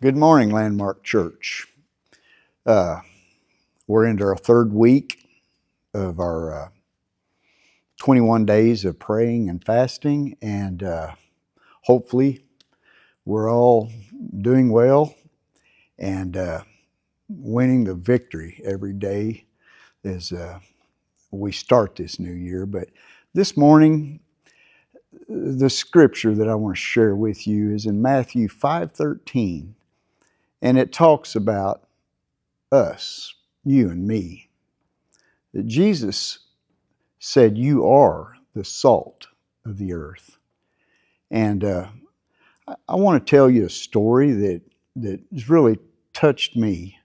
Good morning, Landmark Church. Uh, we're into our third week of our 21 days of praying and fasting, and hopefully we're all doing well and winning the victory every day as we start this new year. But this morning, the scripture that I want to share with you is in Matthew 5:13, and it talks about us, you and me. That Jesus said, "You are the salt of the earth." And I want to tell you a story that has really touched me.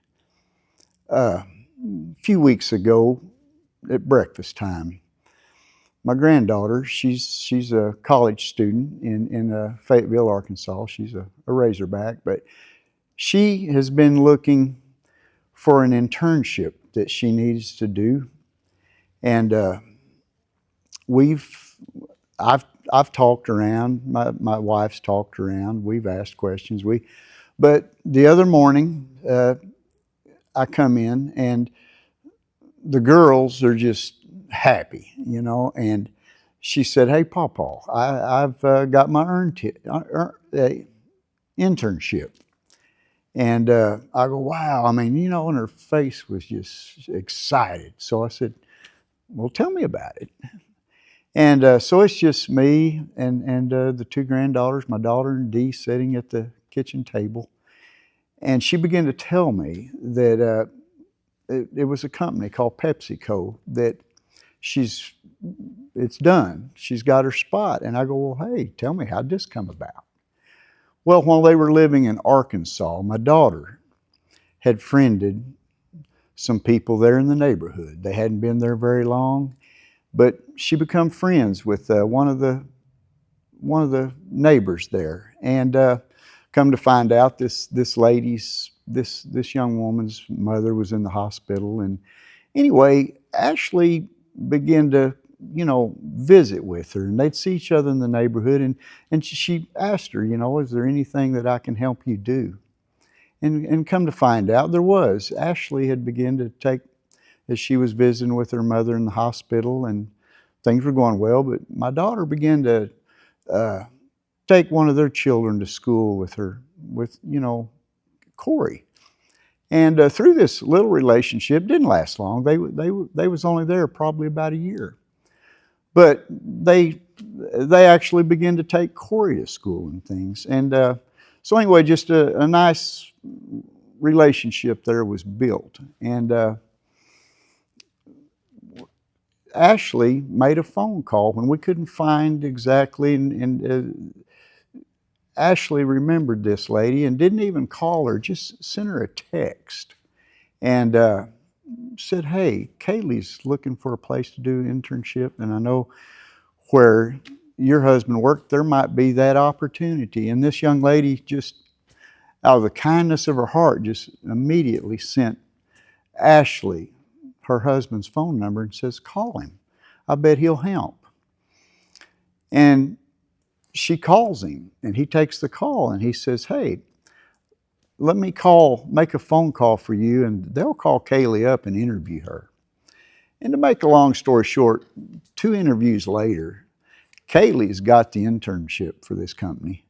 A few weeks ago at breakfast time, my granddaughter, she's a college student in Fayetteville, Arkansas. She's a Razorback, but she has been looking for an internship that she needs to do, and we've I've talked around. My wife's talked around. We've asked questions. But the other morning, I come in and the girls are just happy, And she said, "Hey, Pawpaw, I've got my internship." And I go, "Wow!" And her face was just excited. So I said, "Well, tell me about it." And so it's just me and the two granddaughters, my daughter and Dee, sitting at the kitchen table. And she began to tell me that it was a company called PepsiCo that it's done. She's got her spot. And I go, "Well, hey, tell me, how'd this come about?" Well, while they were living in Arkansas, my daughter had friended some people there in the neighborhood. They hadn't been there very long, but she become friends with one of the neighbors there, and come to find out, this young woman's mother was in the hospital. And anyway, Ashley began to visit with her, and they'd see each other in the neighborhood, and she asked her, "Is there anything that I can help you do?" And come to find out, there was. Ashley had begun to take, as she was visiting with her mother in the hospital, and things were going well, but my daughter began to take one of their children to school with her, with Corey. And through this little relationship, didn't last long. They was only there probably about a year, but they actually began to take Corey to school and things. And so anyway, just a nice relationship there was built. And Ashley made a phone call when we couldn't find exactly, and Ashley remembered this lady and didn't even call her, just sent her a text and said, "Hey, Kaylee's looking for a place to do an internship, and I know where your husband worked, there might be that opportunity." And this young lady, just out of the kindness of her heart, just immediately sent Ashley her husband's phone number and says, "Call him. I bet he'll help." And she calls him, and he takes the call, and he says, "Hey, let me make a phone call for you, and they'll call Kaylee up and interview her." And to make a long story short, 2 interviews later, Kaylee's got the internship for this company.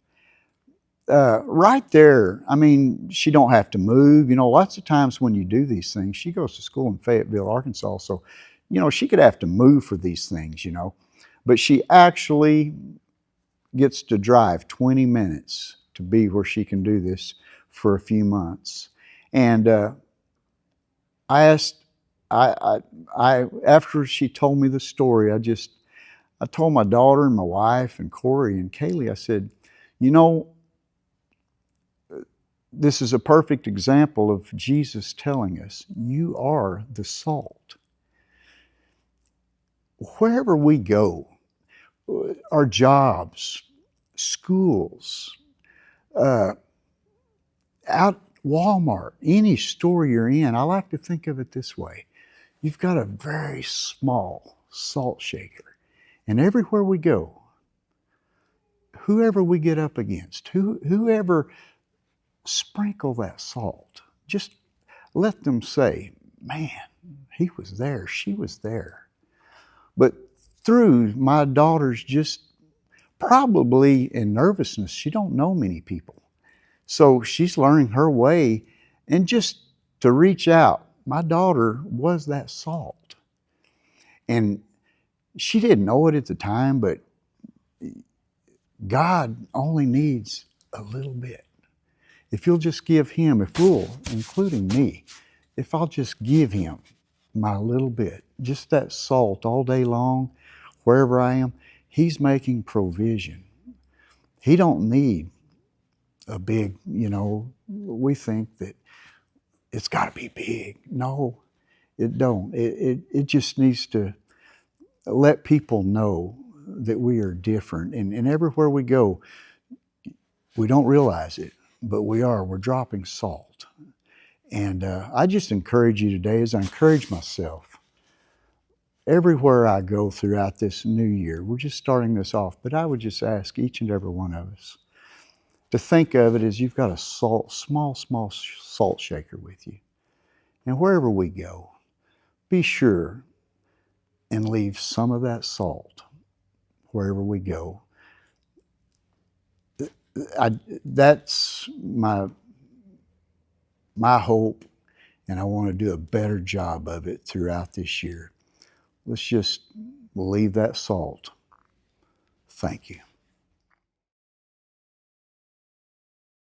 Right there, she don't have to move. Lots of times when you do these things, she goes to school in Fayetteville, Arkansas, so, she could have to move for these things, But she actually gets to drive 20 minutes to be where she can do this for a few months. And I asked, after she told me the story, I told my daughter and my wife and Corey and Kaylee, I said, this is a perfect example of Jesus telling us, you are the salt. Wherever we go, our jobs, schools, out Walmart, any store you're in, I like to think of it this way. You've got a very small salt shaker. And everywhere we go, whoever we get up against, whoever sprinkle that salt. Just let them say, man, he was there, she was there. But through my daughter's just probably in nervousness, she don't know many people. So she's learning her way, and just to reach out. My daughter was that salt. And she didn't know it at the time, but God only needs a little bit. If you'll just give him, if we'll, including me, if I'll just give him my little bit, just that salt all day long, wherever I am, he's making provision. He don't need a big, we think that it's got to be big. No, it don't. It just needs to let people know that we are different. And everywhere we go, we don't realize it, but we are. We're dropping salt. And I just encourage you today, as I encourage myself, everywhere I go throughout this new year, we're just starting this off, but I would just ask each and every one of us to think of it as you've got a small salt shaker with you. And wherever we go, be sure and leave some of that salt wherever we go. That's my hope, and I want to do a better job of it throughout this year. Let's just leave that salt. Thank you.